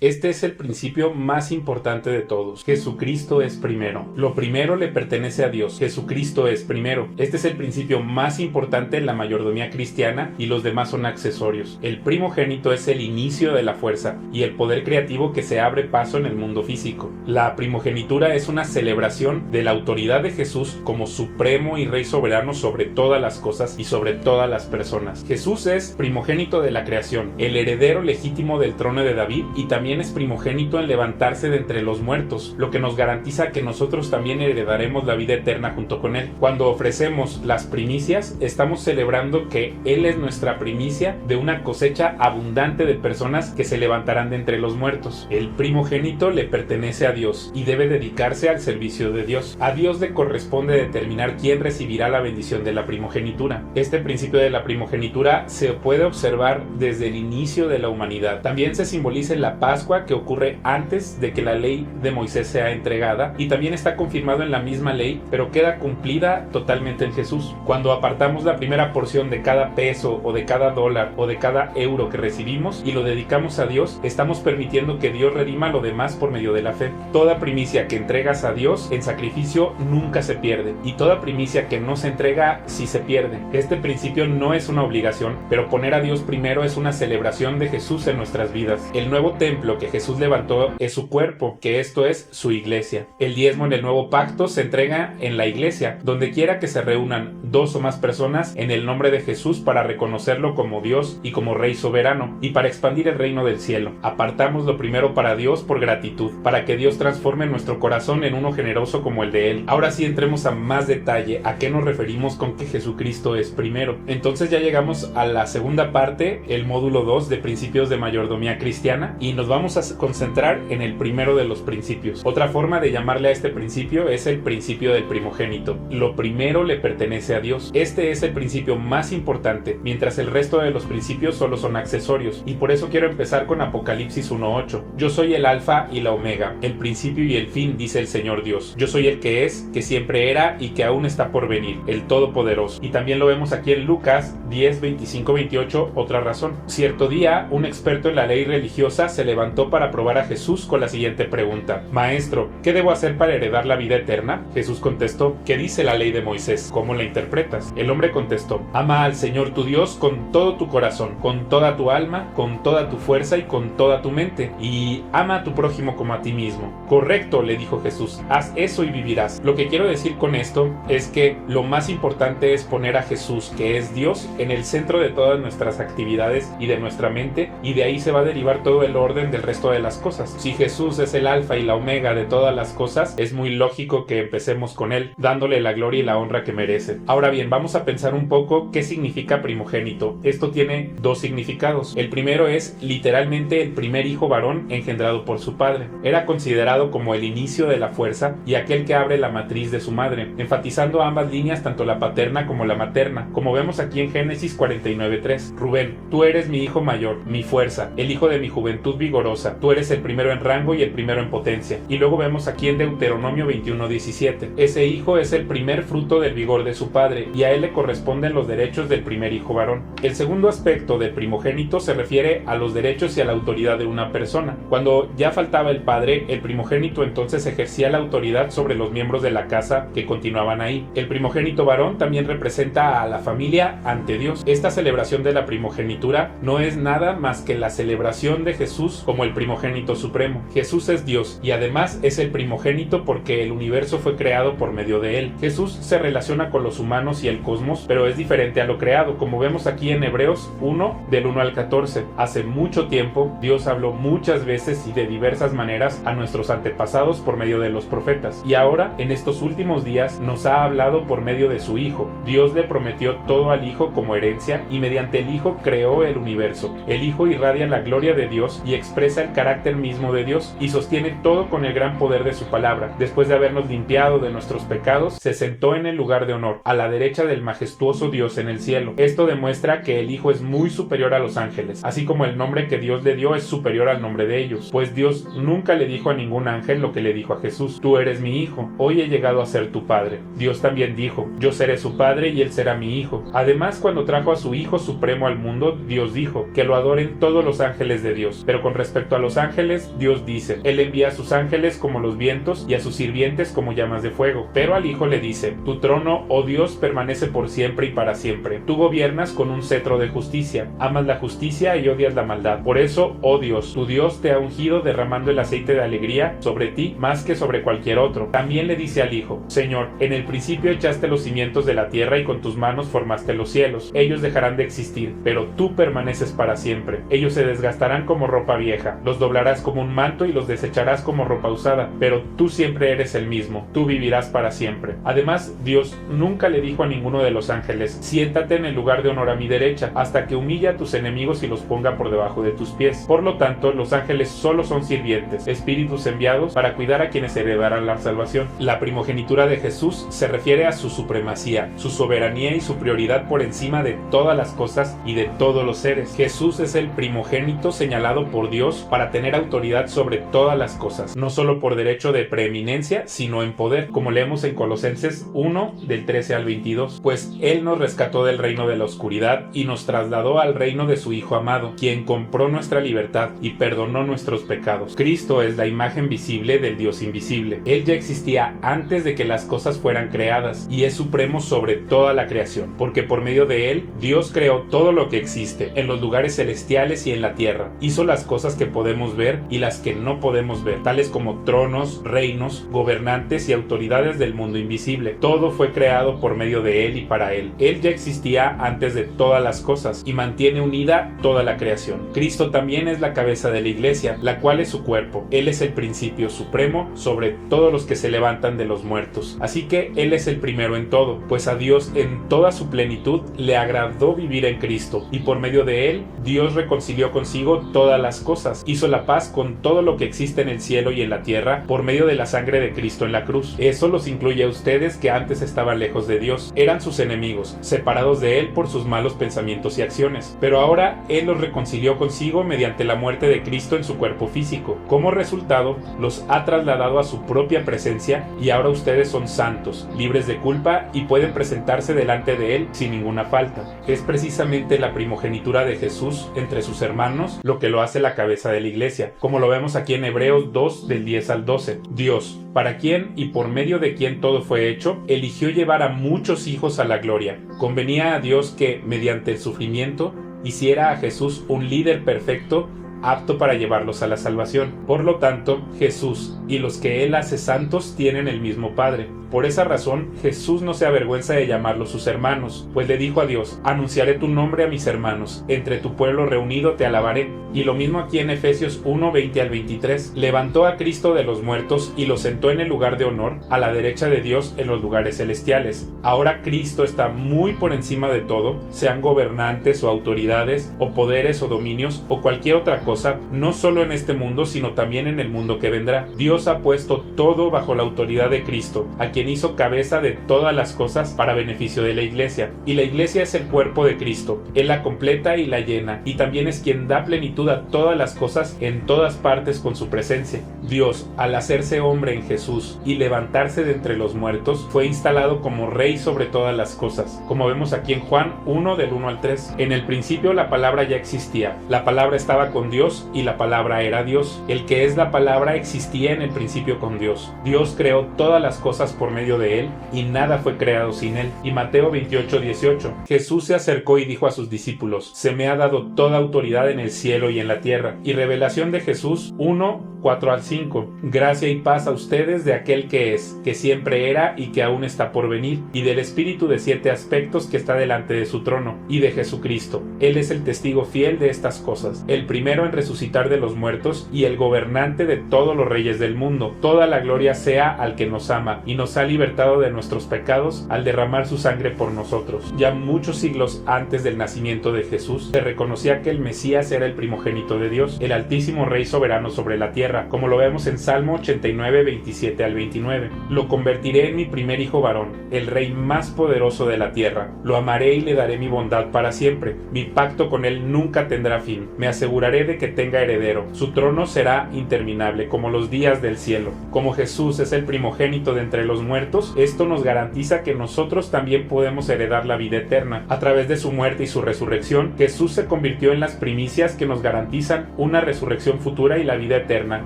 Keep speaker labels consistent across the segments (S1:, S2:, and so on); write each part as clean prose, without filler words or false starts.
S1: Este es el principio más importante de todos. Jesucristo es primero. Lo primero le pertenece a Dios. Jesucristo es primero. Este es el principio más importante en la mayordomía cristiana y los demás son accesorios. El primogénito es el inicio de la fuerza y el poder creativo que se abre paso en el mundo físico. La primogenitura es una celebración de la autoridad de Jesús como supremo y rey soberano sobre todas las cosas y sobre todas las personas. Jesús es primogénito de la creación, el heredero legítimo del trono de David y también es primogénito en levantarse de entre los muertos, lo que nos garantiza que nosotros también heredaremos la vida eterna junto con él. Cuando ofrecemos las primicias, estamos celebrando que él es nuestra primicia de una cosecha abundante de personas que se levantarán de entre los muertos. El primogénito le pertenece a Dios y debe dedicarse al servicio de Dios. A Dios le corresponde determinar quién recibirá la bendición de la primogenitura. Este principio de la primogenitura se puede observar desde el inicio de la humanidad. También se simboliza en la Pascua que ocurre antes de que la ley de Moisés sea entregada y también está confirmado en la misma ley, pero queda cumplida totalmente en Jesús. Cuando apartamos la primera porción de cada peso o de cada dólar o de cada euro que recibimos y lo dedicamos a Dios, estamos permitiendo que Dios redima lo demás por medio de la fe. Toda primicia que entregas a Dios en sacrificio nunca se pierde y toda primicia que no se entrega sí se pierde. Este principio no es una obligación, pero poner a Dios primero es una celebración de Jesús en nuestras vidas. El nuevo templo que Jesús levantó es su cuerpo, que esto es su iglesia. El diezmo en el nuevo pacto se entrega en la iglesia, donde quiera que se reúnan dos o más personas en el nombre de Jesús para reconocerlo como Dios y como Rey soberano y para expandir el reino del cielo. Apartamos lo primero para Dios por gratitud, para que Dios transforme nuestro corazón en uno generoso como el de Él. Ahora sí entremos a más detalle a qué nos referimos con que Jesucristo es primero. Entonces ya llegamos a la segunda parte, el módulo 2 de principios de mayordomía cristiana y nos vamos a concentrar en el primero de los principios. Otra forma de llamarle a este principio es el principio del primogénito. Lo primero le pertenece a Dios. Este es el principio más importante, mientras el resto de los principios solo son accesorios. Y por eso quiero empezar con Apocalipsis 1:8. Yo soy el alfa y la omega, el principio y el fin, dice el Señor Dios. Yo soy el que es, que siempre era y que aún está por venir, el Todopoderoso. Y también lo vemos aquí en Lucas 10:25-28, otra razón. Cierto día, un experto en la ley religiosa se levantó para probar a Jesús con la siguiente pregunta: Maestro, ¿qué debo hacer para heredar la vida eterna? Jesús contestó: ¿qué dice la ley de Moisés? ¿Cómo la interpretas? El hombre contestó: ama al Señor tu Dios con todo tu corazón, con toda tu alma, con toda tu fuerza y con toda tu mente, y ama a tu prójimo como a ti mismo. Correcto, le dijo Jesús, haz eso y vivirás. Lo que quiero decir con esto es que lo más importante es poner a Jesús, que es Dios, en el centro de todas nuestras actividades y de nuestra mente, y de ahí se va a derivar todo el orden del resto de las cosas. Si Jesús es el alfa y la omega de todas las cosas, es muy lógico que empecemos con él, dándole la gloria y la honra que merece. Ahora bien, vamos a pensar un poco qué significa primogénito. Esto tiene dos significados. El primero es literalmente el primer hijo varón engendrado por su padre. Era considerado como el inicio de la fuerza y aquel que abre la matriz de su madre, enfatizando ambas líneas, tanto la paterna como la materna, como vemos aquí en Génesis 49:3. Rubén, tú eres mi hijo mayor, mi fuerza, el hijo de mi juventud vigorosa, tú eres el primero en rango y el primero en potencia. Y luego vemos aquí en Deuteronomio 21:17. Ese hijo es el primer fruto del vigor de su padre y a él le corresponden los derechos del primer hijo varón. El segundo aspecto del primogénito se refiere a los derechos y a la autoridad de una persona. Cuando ya faltaba el padre, el primogénito entonces ejercía la autoridad sobre los miembros de la casa que continuaban ahí. El primogénito varón también representa a la familia ante Dios. Esta celebración de la primogenitura no es nada más que la celebración de Jesús como el primogénito supremo. Jesús es Dios y además es el primogénito porque el universo fue creado por medio de él. Jesús se relaciona con los humanos y el cosmos, pero es diferente a lo creado, como vemos aquí en Hebreos 1, del 1 al 14. Hace mucho tiempo, Dios habló muchas veces y de diversas maneras a nuestros antepasados por medio de los profetas, y ahora, en estos últimos días, nos ha hablado por medio de su Hijo. Dios le prometió todo al Hijo como herencia, y mediante el Hijo creó el universo. El Hijo irradia la gloria de Dios y expresa el carácter mismo de Dios, y sostiene todo con el gran poder de su palabra. Después de habernos limpiado de nuestros pecados, se sentó en el lugar de honor, a la derecha del majestuoso Dios en el cielo. Esto demuestra que el Hijo es muy superior a los ángeles, así como el nombre que Dios le dio es superior al nombre de ellos, pues Dios nunca le dijo a ningún ángel lo que le dijo a Jesús: tú eres mi hijo, hoy he llegado a ser tu padre. Dios también dijo: yo seré su padre y él será mi hijo. Además, cuando trajo a su Hijo supremo al mundo, Dios dijo: que lo adoren todos los ángeles de Dios. Pero con respecto a los ángeles, Dios dice: Él envía a sus ángeles como los vientos y a sus sirvientes como llamas de fuego. Pero al Hijo le dice: Tu trono, oh Dios, permanece por siempre y para siempre. Tú gobiernas con un cetro de justicia. Amas la justicia y odias la maldad. Por eso, oh Dios, tu Dios te ha ungido derramando el aceite de alegría sobre ti más que sobre cualquier otro. También le dice al Hijo: Señor, en el principio echaste los cimientos de la tierra y con tus manos formaste los cielos. Ellos dejarán de existir, pero tú permaneces para siempre. Ellos se desgastarán como ropa vieja. Los doblarás como un manto y los desecharás como ropa usada, pero tú siempre eres el mismo. Tú vivirás para siempre. Además, Dios nunca le dijo a ninguno de los ángeles: Siéntate en el lugar de honor a mi derecha, hasta que humille a tus enemigos y los ponga por debajo de tus pies. Por lo tanto, los ángeles solo son sirvientes, espíritus enviados para cuidar a quienes heredarán la salvación. La primogenitura de Jesús se refiere a su supremacía, su soberanía y su prioridad por encima de todas las cosas y de todos los seres. Jesús es el primogénito señalado por Dios para tener autoridad sobre todas las cosas, no solo por derecho de preeminencia, sino en poder, como leemos en Colosenses 1, del 13 al 22. Pues Él nos rescató del reino de la oscuridad y nos trasladó al reino de su Hijo amado, quien compró nuestra libertad y perdonó nuestros pecados. Cristo es la imagen visible del Dios invisible. Él ya existía antes de que las cosas fueran creadas y es supremo sobre toda la creación, porque por medio de Él, Dios creó todo lo que existe, en los lugares celestiales y en la tierra. Hizo las cosas que podemos ver y las que no podemos ver, tales como tronos, reinos, gobernantes y autoridades del mundo invisible. Todo fue creado por medio de Él y para Él. Él ya existía antes de todas las cosas y mantiene unida toda la creación. Cristo también es la cabeza de la iglesia, la cual es su cuerpo. Él es el principio supremo sobre todos los que se levantan de los muertos. Así que Él es el primero en todo, pues a Dios en toda su plenitud le agradó vivir en Cristo, y por medio de Él, Dios reconcilió consigo todas las cosas. Hizo la paz con todo lo que existe en el cielo y en la tierra por medio de la sangre de Cristo en la cruz. Eso los incluye a ustedes que antes estaban lejos de Dios. Eran sus enemigos, separados de Él por sus malos pensamientos y acciones. Pero ahora Él los reconcilió consigo mediante la muerte de Cristo en su cuerpo físico. Como resultado, los ha trasladado a su propia presencia y ahora ustedes son santos, libres de culpa y pueden presentarse delante de Él sin ninguna falta. Es precisamente la primogenitura de Jesús entre sus hermanos lo que lo hace la cabeza de la iglesia, como lo vemos aquí en Hebreos 2 del 10 al 12. Dios, para quien y por medio de quien todo fue hecho, eligió llevar a muchos hijos a la gloria. Convenía a Dios que, mediante el sufrimiento, hiciera a Jesús un líder perfecto, apto para llevarlos a la salvación. Por lo tanto, Jesús y los que Él hace santos tienen el mismo Padre. Por esa razón, Jesús no se avergüenza de llamarlos sus hermanos, pues le dijo a Dios: anunciaré tu nombre a mis hermanos, entre tu pueblo reunido te alabaré. Y lo mismo aquí en Efesios 1, 20 al 23. Levantó a Cristo de los muertos y lo sentó en el lugar de honor, a la derecha de Dios en los lugares celestiales. Ahora Cristo está muy por encima de todo, sean gobernantes o autoridades, o poderes o dominios, o cualquier otra cosa, no solo en este mundo, sino también en el mundo que vendrá. Dios ha puesto todo bajo la autoridad de Cristo, a quien hizo cabeza de todas las cosas para beneficio de la iglesia. Y la iglesia es el cuerpo de Cristo. Él la completa y la llena, y también es quien da plenitud a todas las cosas en todas partes con su presencia. Dios, al hacerse hombre en Jesús y levantarse de entre los muertos, fue instalado como Rey sobre todas las cosas, como vemos aquí en Juan 1 del 1 al 3. En el principio la palabra ya existía, la palabra estaba con Dios y la palabra era Dios. El que es la palabra existía en el principio con Dios. Dios creó todas las cosas por medio de Él y nada fue creado sin Él. Y Mateo 28, 18. Jesús se acercó y dijo a sus discípulos: se me ha dado toda autoridad en el cielo y en la tierra. Y revelación de Jesús 1, 4 al 5. Gracia y paz a ustedes de aquel que es, que siempre era y que aún está por venir, y del Espíritu de 7 aspectos que está delante de su trono, y de Jesucristo. Él es el testigo fiel de estas cosas, el primero en resucitar de los muertos y el gobernante de todos los reyes del mundo. Toda la gloria sea al que nos ama y nos ha libertado de nuestros pecados al derramar su sangre por nosotros. Ya muchos siglos antes del nacimiento de Jesús, se reconocía que el Mesías era el primogénito de Dios, el altísimo Rey soberano sobre la tierra. tierra, como lo vemos en Salmo 89, 27 al 29. Lo convertiré en mi primer hijo varón, el rey más poderoso de la tierra. Lo amaré y le daré mi bondad para siempre. Mi pacto con él nunca tendrá fin. Me aseguraré de que tenga heredero. Su trono será interminable, como los días del cielo. Como Jesús es el primogénito de entre los muertos, esto nos garantiza que nosotros también podemos heredar la vida eterna. A través de su muerte y su resurrección, Jesús se convirtió en las primicias que nos garantizan una resurrección futura y la vida eterna,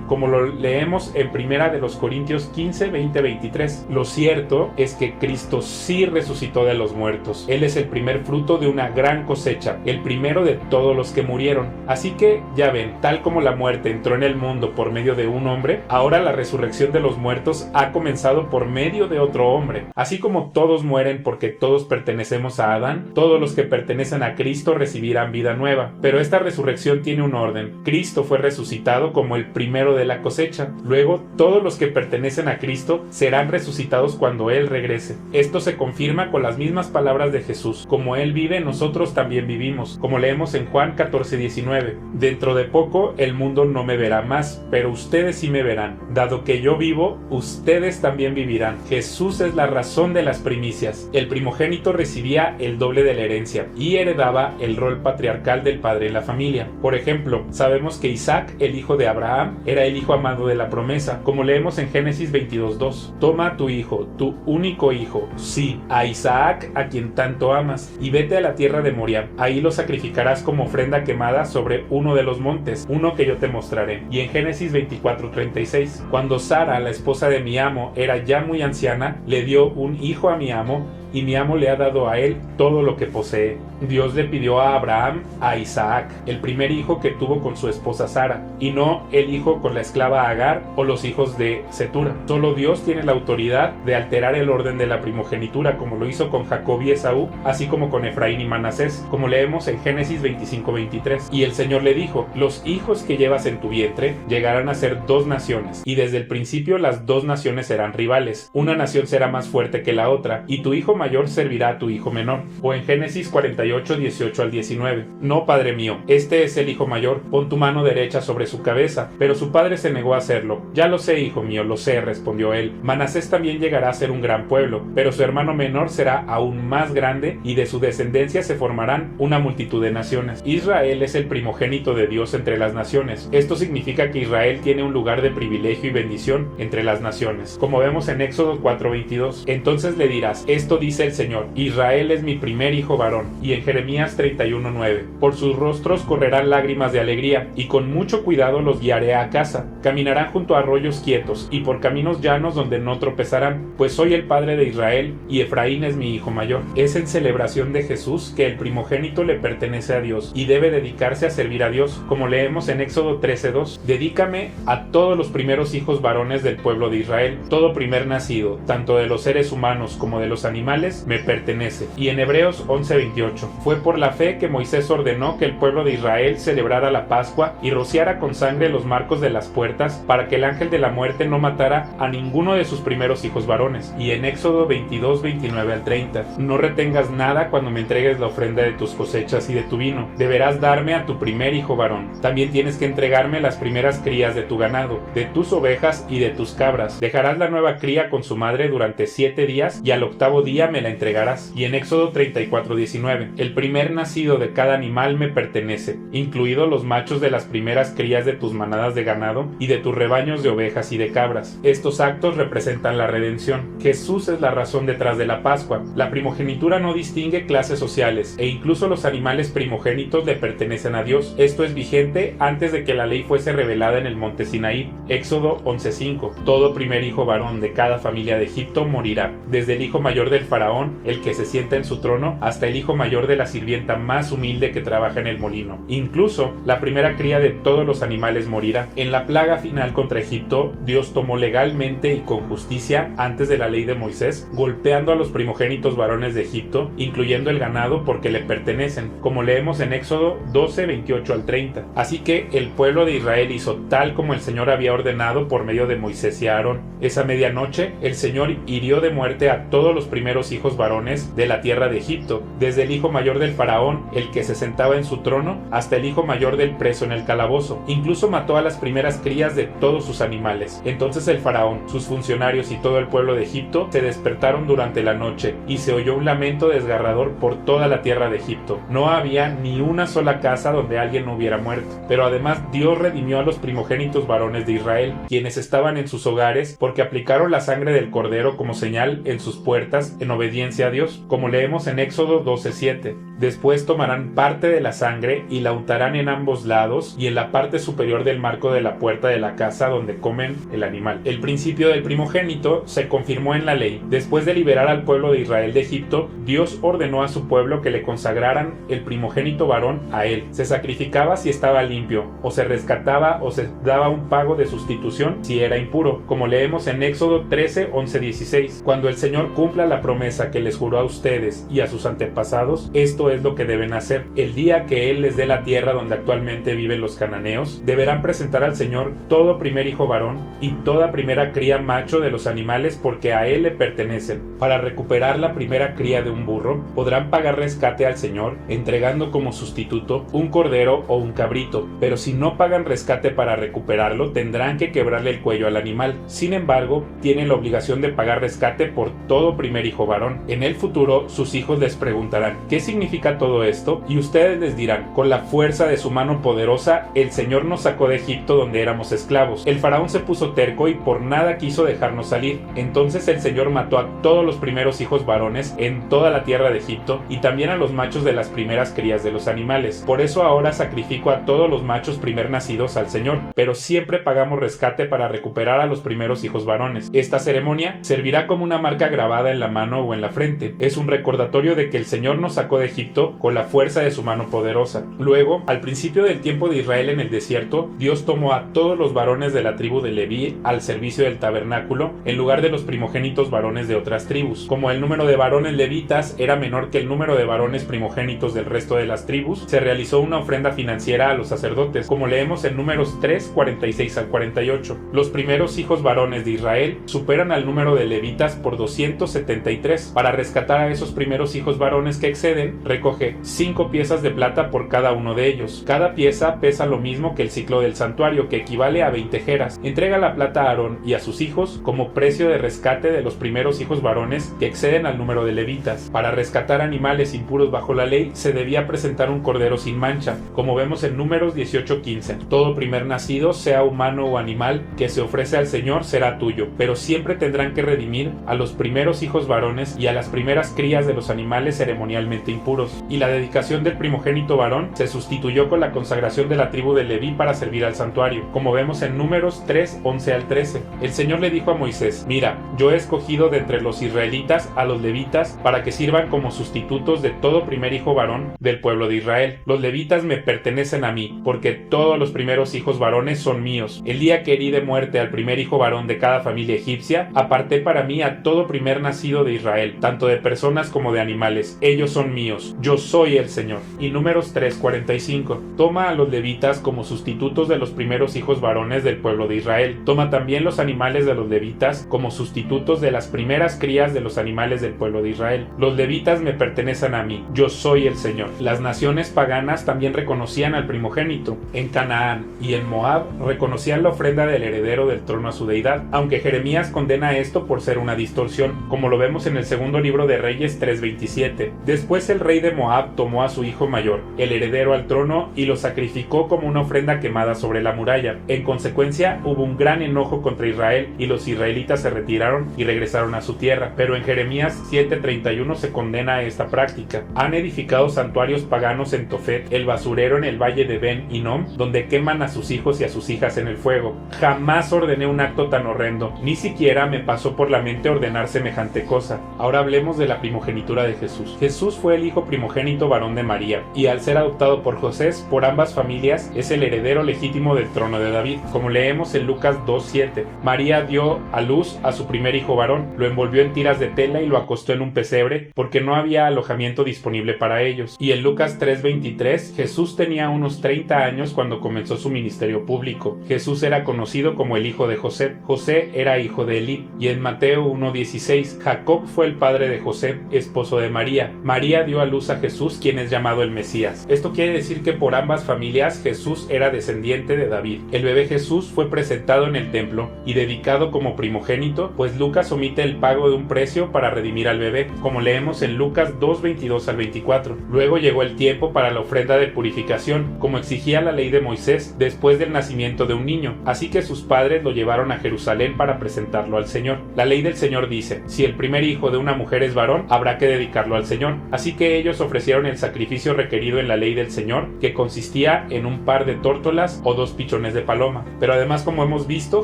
S1: como lo leemos en 1 de los Corintios 15, 20, 23. Lo cierto es que Cristo sí resucitó de los muertos. Él es el primer fruto de una gran cosecha, el primero de todos los que murieron. Así que, ya ven, tal como la muerte entró en el mundo por medio de un hombre, ahora la resurrección de los muertos ha comenzado por medio de otro hombre. Así como todos mueren porque todos pertenecemos a Adán, todos los que pertenecen a Cristo recibirán vida nueva. Pero esta resurrección tiene un orden. Cristo fue resucitado como el primero de la cosecha. Luego, todos los que pertenecen a Cristo serán resucitados cuando Él regrese. Esto se confirma con las mismas palabras de Jesús. Como Él vive, nosotros también vivimos, como leemos en Juan 14, 19. Dentro de poco el mundo no me verá más, pero ustedes sí me verán. Dado que yo vivo, ustedes también vivirán. Jesús es la razón de las primicias. El primogénito recibía el doble de la herencia y heredaba el rol patriarcal del padre en la familia. Por ejemplo, sabemos que Isaac, el hijo de Abraham, era el hijo amado de la promesa, como leemos en Génesis 22:2. Toma a tu hijo, tu único hijo, sí, a Isaac, a quien tanto amas, y vete a la tierra de Moriah. Ahí lo sacrificarás como ofrenda quemada sobre uno de los montes, uno que yo te mostraré. Y en Génesis 24:36, cuando Sara, la esposa de mi amo, era ya muy anciana, le dio un hijo a mi amo, y mi amo le ha dado a él todo lo que posee. Dios le pidió a Abraham a Isaac, el primer hijo que tuvo con su esposa Sara, y no el hijo con la esclava Agar o los hijos de Cetura. Solo Dios tiene la autoridad de alterar el orden de la primogenitura, como lo hizo con Jacob y Esaú, así como con Efraín y Manasés, como leemos en Génesis 25:23. Y el Señor le dijo: los hijos que llevas en tu vientre llegarán a ser dos naciones, y desde el principio las dos naciones serán rivales. Una nación será más fuerte que la otra, y tu hijo mayor servirá a tu hijo menor. O en Génesis 48, 18 al 19. No, padre mío, este es el hijo mayor, pon tu mano derecha sobre su cabeza. Pero su padre se negó a hacerlo. Ya lo sé, hijo mío, lo sé, respondió él. Manasés también llegará a ser un gran pueblo, pero su hermano menor será aún más grande, y de su descendencia se formarán una multitud de naciones. Israel es el primogénito de Dios entre las naciones. Esto significa que Israel tiene un lugar de privilegio y bendición entre las naciones, como vemos en Éxodo 4:22. Entonces le dirás: esto dice el Señor, Israel es mi primer hijo varón. Y en Jeremías 31:9, por sus rostros correrán lágrimas de alegría, y con mucho cuidado los guiaré a casa. Caminarán junto a arroyos quietos, y por caminos llanos donde no tropezarán, pues soy el padre de Israel, y Efraín es mi hijo mayor. Es en celebración de Jesús que el primogénito le pertenece a Dios, y debe dedicarse a servir a Dios, como leemos en Éxodo 13:2. Dedícame a todos los primeros hijos varones del pueblo de Israel. Todo primer nacido, tanto de los seres humanos como de los animales, me pertenece. Y en Hebreos 11:28, fue por la fe que Moisés ordenó que el pueblo de Israel celebrara la Pascua y rociara con sangre los marcos de las puertas, para que el ángel de la muerte no matara a ninguno de sus primeros hijos varones. Y en Éxodo 22, 29 al 30, no retengas nada cuando me entregues la ofrenda de tus cosechas y de tu vino. Deberás darme a tu primer hijo varón. También tienes que entregarme las primeras crías de tu ganado, de tus ovejas y de tus cabras. Dejarás la nueva cría con su madre durante 7 días, y al octavo día me la entregarás. Y en Éxodo 34:19, el primer nacido de cada animal me pertenece, incluidos los machos de las primeras crías de tus manadas de ganado y de tus rebaños de ovejas y de cabras. Estos actos representan la redención. Jesús es la razón detrás de la Pascua. La primogenitura no distingue clases sociales, e incluso los animales primogénitos le pertenecen a Dios. Esto es vigente antes de que la ley fuese revelada en el monte Sinaí. Éxodo 11:5, todo primer hijo varón de cada familia de Egipto morirá, desde el hijo mayor del faraón, el que se sienta en su trono, hasta el hijo mayor de la sirvienta más humilde que trabaja en el molino. Incluso la primera cría de todos los animales morirá. En la plaga final contra Egipto, Dios tomó legalmente y con justicia, antes de la ley de Moisés, golpeando a los primogénitos varones de Egipto, incluyendo el ganado, porque le pertenecen, como leemos en Éxodo 12, 28 al 30. Así que el pueblo de Israel hizo tal como el Señor había ordenado por medio de Moisés y Aarón. Esa medianoche, el Señor hirió de muerte a todos los primeros primeros hijos varones de la tierra de Egipto, desde el hijo mayor del faraón, el que se sentaba en su trono, hasta el hijo mayor del preso en el calabozo. Incluso mató a las primeras crías de todos sus animales. Entonces el faraón, sus funcionarios y todo el pueblo de Egipto se despertaron durante la noche, y se oyó un lamento desgarrador por toda la tierra de Egipto. No había ni una sola casa donde alguien no hubiera muerto. Pero además Dios redimió a los primogénitos varones de Israel, quienes estaban en sus hogares, porque aplicaron la sangre del cordero como señal en sus puertas en obediencia a Dios, como leemos en Éxodo 12:7. Después tomarán parte de la sangre y la untarán en ambos lados y en la parte superior del marco de la puerta de la casa donde comen el animal. El principio del primogénito se confirmó en la ley. Después de liberar al pueblo de Israel de Egipto, Dios ordenó a su pueblo que le consagraran el primogénito varón a él. Se sacrificaba si estaba limpio, o se rescataba o se daba un pago de sustitución si era impuro, como leemos en Éxodo 13:11-16. Cuando el Señor cumpla la promesa que les juró a ustedes y a sus antepasados, esto es lo que deben hacer. El día que Él les dé la tierra donde actualmente viven los cananeos, deberán presentar al Señor todo primer hijo varón y toda primera cría macho de los animales, porque a Él le pertenecen. Para recuperar la primera cría de un burro, podrán pagar rescate al Señor, entregando como sustituto un cordero o un cabrito, pero si no pagan rescate para recuperarlo, tendrán que quebrarle el cuello al animal. Sin embargo, tienen la obligación de pagar rescate por todo primer hijo varón. En el futuro, sus hijos les preguntarán: ¿qué significa todo esto? Y ustedes les dirán: con la fuerza de su mano poderosa, el Señor nos sacó de Egipto donde éramos esclavos. El faraón se puso terco y por nada quiso dejarnos salir. Entonces el Señor mató a todos los primeros hijos varones en toda la tierra de Egipto, y también a los machos de las primeras crías de los animales. Por eso ahora sacrifico a todos los machos primer nacidos al Señor, pero siempre pagamos rescate para recuperar a los primeros hijos varones. Esta ceremonia servirá como una marca grabada en la mano o en la frente. Es un recordatorio de que el Señor nos sacó de Egipto con la fuerza de su mano poderosa. Luego, al principio del tiempo de Israel en el desierto, Dios tomó a todos los varones de la tribu de Leví al servicio del tabernáculo, en lugar de los primogénitos varones de otras tribus. Como el número de varones levitas era menor que el número de varones primogénitos del resto de las tribus, se realizó una ofrenda financiera a los sacerdotes, como leemos en Números 3:46-48. Los primeros hijos varones de Israel superan al número de levitas por 273. Para rescatar a esos primeros hijos varones que exceden, recoge 5 piezas de plata por cada uno de ellos. Cada pieza pesa lo mismo que el ciclo del santuario, que equivale a 20 jeras. Entrega la plata a Aarón y a sus hijos como precio de rescate de los primeros hijos varones que exceden al número de levitas. Para rescatar animales impuros bajo la ley, se debía presentar un cordero sin mancha, como vemos en Números 18:15. Todo primer nacido, sea humano o animal, que se ofrece al Señor será tuyo, pero siempre tendrán que redimir a los primeros hijos varones y a las primeras crías de los animales ceremonialmente impuros. Y la dedicación del primogénito varón se sustituyó con la consagración de la tribu de Leví para servir al santuario, como vemos en Números 3:11-13. El Señor le dijo a Moisés: mira, yo he escogido de entre los israelitas a los levitas para que sirvan como sustitutos de todo primer hijo varón del pueblo de Israel. Los levitas me pertenecen a mí, porque todos los primeros hijos varones son míos. El día que herí de muerte al primer hijo varón de cada familia egipcia, aparté para mí a todo primer nacido de Israel, tanto de personas como de animales. Ellos son míos, yo soy el Señor. Y Números 3:45. Toma a los levitas como sustitutos de los primeros hijos varones del pueblo de Israel. Toma también los animales de los levitas como sustitutos de las primeras crías de los animales del pueblo de Israel. Los levitas me pertenecen a mí, yo soy el Señor. Las naciones paganas también reconocían al primogénito. En Canaán y en Moab reconocían la ofrenda del heredero del trono a su deidad, aunque Jeremías condena esto por ser una distorsión, como lo vemos en el segundo libro de Reyes 3:27. Después el rey de Moab tomó a su hijo mayor, el heredero al trono, y lo sacrificó como una ofrenda quemada sobre la muralla. En consecuencia, hubo un gran enojo contra Israel y los israelitas se retiraron y regresaron a su tierra. Pero en Jeremías 7:31 se condena esta práctica. Han edificado santuarios paganos en Tofet, el basurero en el valle de Ben Hinnom, donde queman a sus hijos y a sus hijas en el fuego. Jamás ordené un acto tan horrendo, ni siquiera me pasó por la mente ordenar semejante cosa. Ahora hablemos de la primogenitura de Jesús. Jesús fue el hijo primogénito varón de María, y al ser adoptado por José, por ambas familias es el heredero legítimo del trono de David, como leemos en Lucas 2:7. María dio a luz a su primer hijo varón, lo envolvió en tiras de tela y lo acostó en un pesebre, porque no había alojamiento disponible para ellos. Y en Lucas 3:23, Jesús tenía unos 30 años cuando comenzó su ministerio público. Jesús era conocido como el hijo de José. José era hijo de Elí. Y en Mateo 1:16, Jacob fue el padre de José, esposo de María. María dio a luz a Jesús, quien es llamado el Mesías. Esto quiere decir que por ambas familias Jesús era descendiente de David. El bebé Jesús fue presentado en el templo y dedicado como primogénito, pues Lucas omite el pago de un precio para redimir al bebé, como leemos en Lucas 2:22 al 24. Luego llegó el tiempo para la ofrenda de purificación, como exigía la ley de Moisés, después del nacimiento de un niño, así que sus padres lo llevaron a Jerusalén para presentarlo al Señor. La ley del Señor dice: si el primer hijo de una mujer es varón, habrá que dedicarlo al Señor. Así que ellos ofrecieron el sacrificio requerido en la ley del Señor, que consistía en un par de tórtolas o 2 pichones de paloma. Pero además, como hemos visto,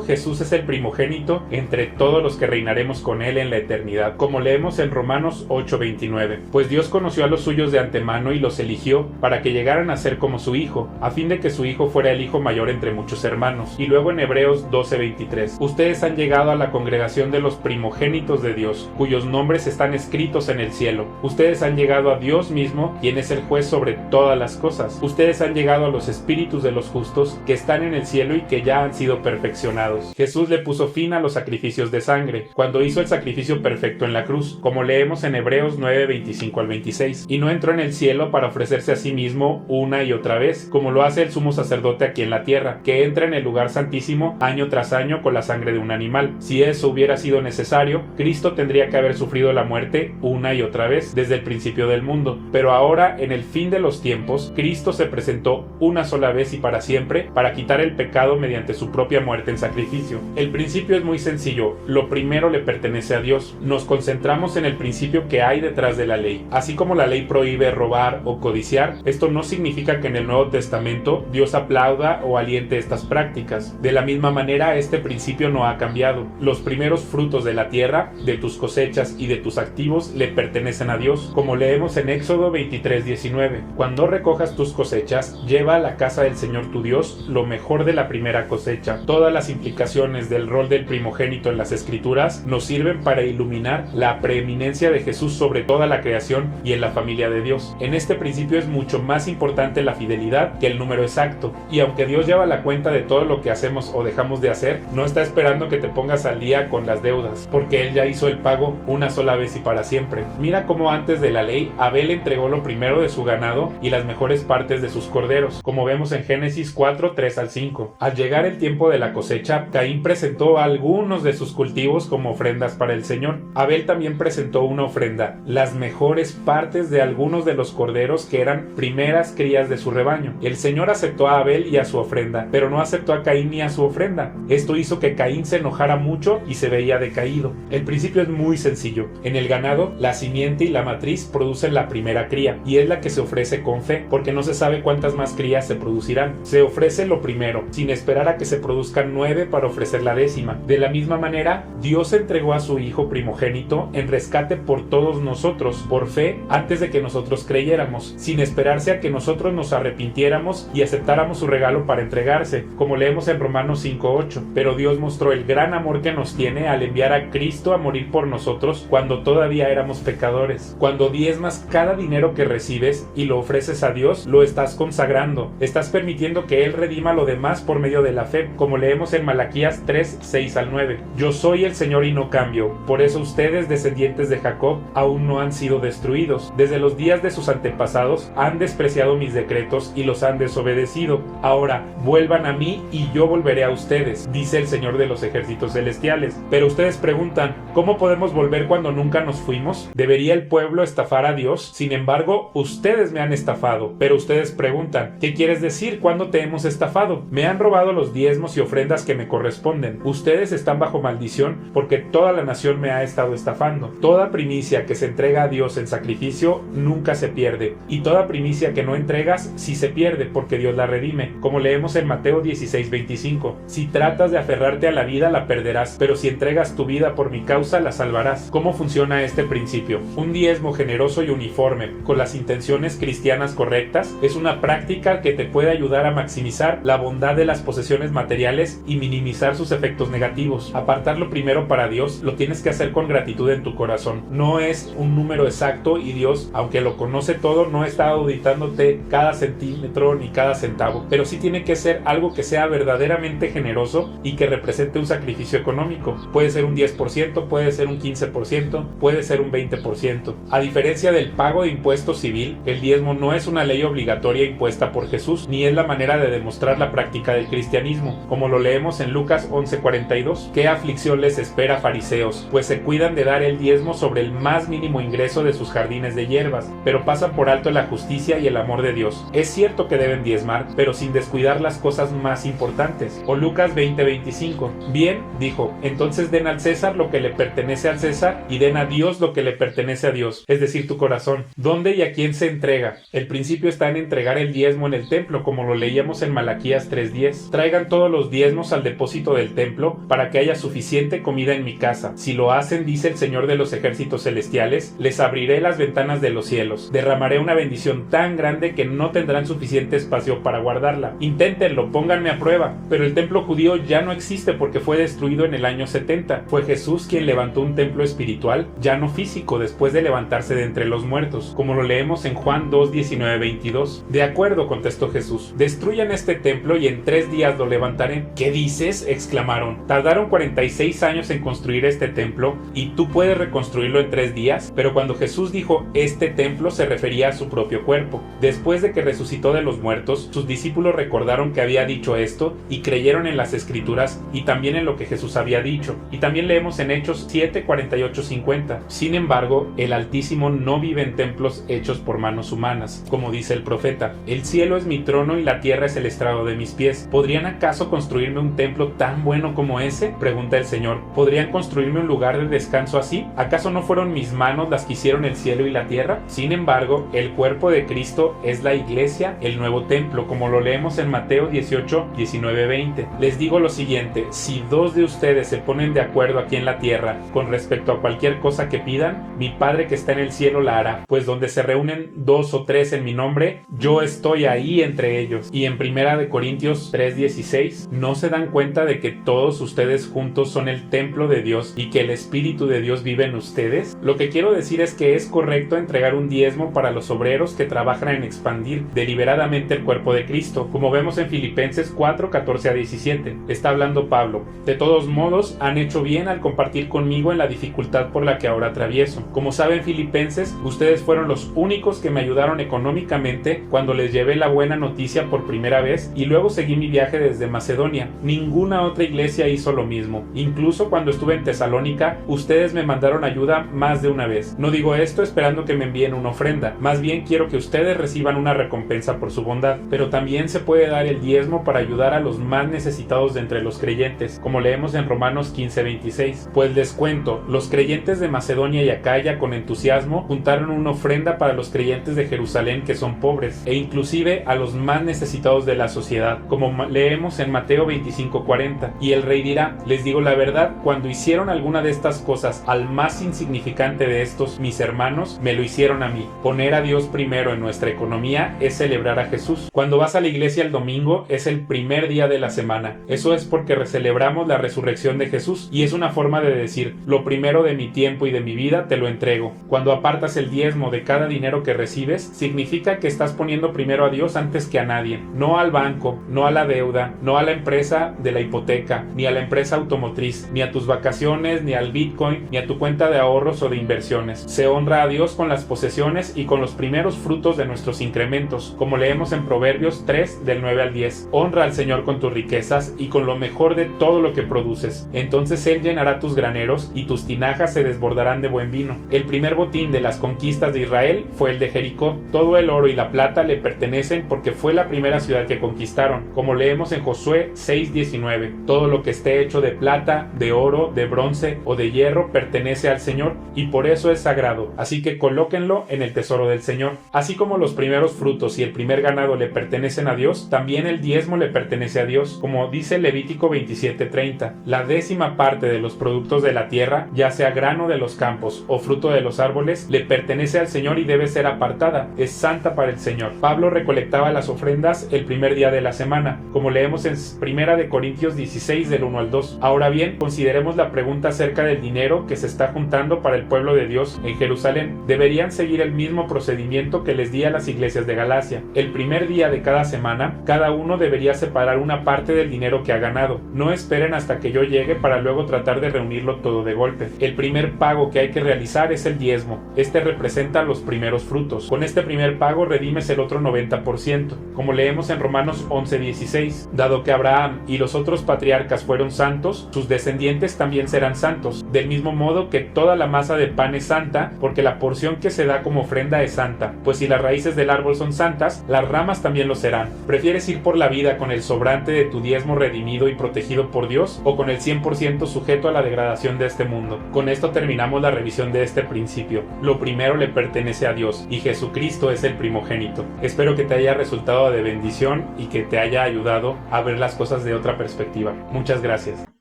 S1: Jesús es el primogénito entre todos los que reinaremos con él en la eternidad, como leemos en Romanos 8:29. Pues Dios conoció a los suyos de antemano y los eligió para que llegaran a ser como su hijo, a fin de que su hijo fuera el hijo mayor entre muchos hermanos. Y luego en Hebreos 12:23, ustedes han llegado a la congregación de los primogénitos de Dios, cuyos nombres están escritos en el cielo. Ustedes han llegado a Dios mismo, quien es el juez sobre todas las cosas. Ustedes han llegado a los espíritus de los justos que están en el cielo y que ya han sido perfeccionados. Jesús le puso fin a los sacrificios de sangre cuando hizo el sacrificio perfecto en la cruz, como leemos en Hebreos 9:25 al 26, y no entró en el cielo para ofrecerse a sí mismo una y otra vez, como lo hace el sumo sacerdote aquí en la tierra, que entra en el lugar santísimo año tras año con la sangre de un animal. Si eso hubiera sido necesario, Cristo tendría que haber sufrido la muerte una y otra vez desde el principio del mundo, pero ahora, en el fin de los tiempos, Cristo se presentó una sola vez y para siempre para quitar el pecado mediante su propia muerte en sacrificio. El principio es muy sencillo: lo primero le pertenece a Dios. Nos concentramos en el principio que hay detrás de la ley. Así como la ley prohíbe robar o codiciar, esto no significa que en el Nuevo Testamento Dios aplauda o aliente estas prácticas. De la misma manera, este principio no ha cambiado. Los primeros frutos de la tierra, de tus cosechas y de tus activos le pertenecen a Dios, como leemos en Éxodo 23:19. Cuando recojas tus cosechas, lleva a la casa del Señor tu Dios lo mejor de la primera cosecha. Todas las implicaciones del rol del primogénito en las Escrituras nos sirven para iluminar la preeminencia de Jesús sobre toda la creación y en la familia de Dios. En este principio es mucho más importante la fidelidad que el número exacto, y aunque Dios lleva la cuenta de todo lo que hacemos o dejamos de hacer, no está esperando que te pongas al día con las deudas, porque Él ya hizo el pago una sola vez y para siempre. Mira cómo antes de la ley Abel entregó lo primero de su ganado y las mejores partes de sus corderos, como vemos en Génesis 4:3 al 5. Al llegar el tiempo de la cosecha, Caín presentó algunos de sus cultivos como ofrendas para el Señor. Abel también presentó una ofrenda, las mejores partes de algunos de los corderos que eran primeras crías de su rebaño. El Señor aceptó a Abel y a su ofrenda, pero no aceptó a Caín ni a su ofrenda. Esto hizo que Caín se enojara mucho y se veía decaído. El principio es muy sencillo. En el ganado, la simiente y la matriz producen la primera cría, y es la que se ofrece con fe, porque no se sabe cuántas más crías se producirán. Se ofrece lo primero, sin esperar a que se produzcan 9 para ofrecer la 10ª. De la misma manera, Dios entregó a su Hijo primogénito en rescate por todos nosotros, por fe, antes de que nosotros creyéramos, sin esperarse a que nosotros nos arrepintiéramos y aceptáramos su regalo para entregarse, como leemos en Romanos 5:8. Pero Dios mostró el gran amor que nos tiene al enviar a Cristo a morir por nosotros cuando todavía éramos pecadores. Cuando diezmas cada dinero que recibes y lo ofreces a Dios, lo estás consagrando. Estás permitiendo que Él redima lo demás por medio de la fe, como leemos en Malaquías 3:6 al 9. Yo soy el Señor y no cambio. Por eso ustedes, descendientes de Jacob, aún no han sido destruidos. Desde los días de sus antepasados han despreciado mis decretos y los han desobedecido. Ahora vuelvan a mí y yo volveré a ustedes, dice el Señor de los ejércitos celestiales. Pero ustedes preguntan, ¿cómo podemos volver cuando nunca nos fuimos? ¿Debería el pueblo estafar a Dios? Sin embargo, ustedes me han estafado. Pero ustedes preguntan, ¿qué quieres decir? ¿Cuándo te hemos estafado? Me han robado los diezmos y ofrendas que me corresponden. Ustedes están bajo maldición porque toda la nación me ha estado estafando. Toda primicia que se entrega a Dios en sacrificio nunca se pierde, y toda primicia que no entregas sí se pierde porque Dios la redime, como leemos en Mateo 16:25. Si tratas de aferrarte a la vida la perderás, pero si entregas tu vida por mi causa la salvarás. ¿Cómo funciona este principio? Un diezmo generoso y uniforme uniforme, con las intenciones cristianas correctas, es una práctica que te puede ayudar a maximizar la bondad de las posesiones materiales y minimizar sus efectos negativos. Apartarlo primero para Dios lo tienes que hacer con gratitud en tu corazón. No es un número exacto y Dios, aunque lo conoce todo, no está auditándote cada centímetro ni cada centavo, pero sí tiene que ser algo que sea verdaderamente generoso y que represente un sacrificio económico. Puede ser un 10%, puede ser un 15%, puede ser un 20%. A diferencia del pago de impuesto civil, el diezmo no es una ley obligatoria impuesta por Jesús, ni es la manera de demostrar la práctica del cristianismo, como lo leemos en Lucas 11:42. ¿Qué aflicción les espera, fariseos? Pues se cuidan de dar el diezmo sobre el más mínimo ingreso de sus jardines de hierbas, pero pasan por alto la justicia y el amor de Dios. Es cierto que deben diezmar, pero sin descuidar las cosas más importantes. O Lucas 20:25. Bien, dijo, entonces den al César lo que le pertenece al César y den a Dios lo que le pertenece a Dios, es decir, tu corazón. ¿Dónde y a quién se entrega? El principio está en entregar el diezmo en el templo, como lo leíamos en Malaquías 3:10. Traigan todos los diezmos al depósito del templo para que haya suficiente comida en mi casa. Si lo hacen, dice el Señor de los ejércitos celestiales, les abriré las ventanas de los cielos. Derramaré una bendición tan grande que no tendrán suficiente espacio para guardarla. Inténtenlo, pónganme a prueba. Pero el templo judío ya no existe porque fue destruido en el año 70. Fue Jesús quien levantó un templo espiritual, ya no físico, después de levantarse de entre los muertos, como lo leemos en Juan 2:19-22. De acuerdo, contestó Jesús, destruyan este templo y en 3 días lo levantaré. ¿Qué dices?, exclamaron. Tardaron 46 años en construir este templo y tú puedes reconstruirlo en 3 días. Pero cuando Jesús dijo este templo, se refería a su propio cuerpo. Después de que resucitó de los muertos, sus discípulos recordaron que había dicho esto y creyeron en las escrituras y también en lo que Jesús había dicho. Y también leemos en Hechos 7:48-50. Sin embargo, el Altísimo no vive en templos hechos por manos humanas, como dice el profeta. El cielo es mi trono y la tierra es el estrado de mis pies. ¿Podrían acaso construirme un templo tan bueno como ese?, pregunta el Señor. ¿Podrían construirme un lugar de descanso así? ¿Acaso no fueron mis manos las que hicieron el cielo y la tierra? Sin embargo, el cuerpo de Cristo es la iglesia, el nuevo templo, como lo leemos en Mateo 18:19-20. Les digo lo siguiente, si 2 de ustedes se ponen de acuerdo aquí en la tierra con respecto a cualquier cosa que pidan, mi Padre que está en el cielo la hará, pues donde se reúnen 2 o 3 en mi nombre, yo estoy ahí entre ellos. Y en 1 Corintios 3:16, ¿no se dan cuenta de que todos ustedes juntos son el templo de Dios y que el Espíritu de Dios vive en ustedes? Lo que quiero decir es que es correcto entregar un diezmo para los obreros que trabajan en expandir deliberadamente el cuerpo de Cristo, como vemos en Filipenses 4:14-17. Está hablando Pablo. De todos modos, han hecho bien al compartir conmigo en la dificultad por la que ahora atravieso. Como saben, filipenses, ustedes fueron los únicos que me ayudaron económicamente cuando les llevé la buena noticia por primera vez y luego seguí mi viaje desde Macedonia. Ninguna otra iglesia hizo lo mismo. Incluso cuando estuve en Tesalónica, ustedes me mandaron ayuda más de una vez. No digo esto esperando que me envíen una ofrenda, más bien quiero que ustedes reciban una recompensa por su bondad, pero también se puede dar el diezmo para ayudar a los más necesitados de entre los creyentes, como leemos en Romanos 15:26. Pues les cuento, los creyentes de Macedonia y Acaya con entusiasmo juntaron una ofrenda para los creyentes de Jerusalén que son pobres, e inclusive a los más necesitados de la sociedad, como leemos en Mateo 25:40. Y el rey dirá, les digo la verdad, cuando hicieron alguna de estas cosas al más insignificante de estos, mis hermanos, me lo hicieron a mí. Poner a Dios primero en nuestra economía es celebrar a Jesús. Cuando vas a la iglesia el domingo, es el primer día de la semana. Eso es porque celebramos la resurrección de Jesús y es una forma de decir, lo primero de mi tiempo y de mi vida te lo entrego. Cuando apartas el diezmo de cada dinero que recibes, significa que estás poniendo primero a Dios antes que a nadie. No al banco, no a la deuda, no a la empresa de la hipoteca, ni a la empresa automotriz, ni a tus vacaciones, ni al Bitcoin, ni a tu cuenta de ahorros o de inversiones. Se honra a Dios con las posesiones y con los primeros frutos de nuestros incrementos, como leemos en Proverbios 3 del 9 al 10. Honra al Señor con tus riquezas y con lo mejor de todo lo que produces. Entonces Él llenará tus graneros y tus tinajas se desbordarán de buen vino. El primer botín de las conquistas de Israel fue el de Jericó. Todo el oro y la plata le pertenecen porque fue la primera ciudad que conquistaron, como leemos en Josué 6:19. Todo lo que esté hecho de plata, de oro, de bronce o de hierro pertenece al Señor y por eso es sagrado, así que colóquenlo en el tesoro del Señor. Así como los primeros frutos y el primer ganado le pertenecen a Dios, también el diezmo le pertenece a Dios, como dice Levítico 27:30. La 10ª parte de los productos de la tierra, ya sea grano de los campos o fruto de los árboles, le pertenece pertenece al Señor y debe ser apartada, es santa para el Señor. Pablo recolectaba las ofrendas el primer día de la semana, como leemos en 1 de Corintios 16 del 1 al 2. Ahora bien, consideremos la pregunta acerca del dinero que se está juntando para el pueblo de Dios en Jerusalén. Deberían seguir el mismo procedimiento que les di a las iglesias de Galacia. El primer día de cada semana, cada uno debería separar una parte del dinero que ha ganado. No esperen hasta que yo llegue para luego tratar de reunirlo todo de golpe. El primer pago que hay que realizar es el diezmo. Este representa los primeros frutos. Con este primer pago redimes el otro 90%, como leemos en Romanos 11:16. Dado que Abraham y los otros patriarcas fueron santos, sus descendientes también serán santos, del mismo modo que toda la masa de pan es santa, porque la porción que se da como ofrenda es santa, pues si las raíces del árbol son santas, las ramas también lo serán. ¿Prefieres ir por la vida con el sobrante de tu diezmo redimido y protegido por Dios, o con el 100% sujeto a la degradación de este mundo? Con esto terminamos la revisión de este principio. Lo primero le pertenece a Dios, y Jesucristo es el primogénito. Espero que te haya resultado de bendición y que te haya ayudado a ver las cosas de otra perspectiva. Muchas gracias.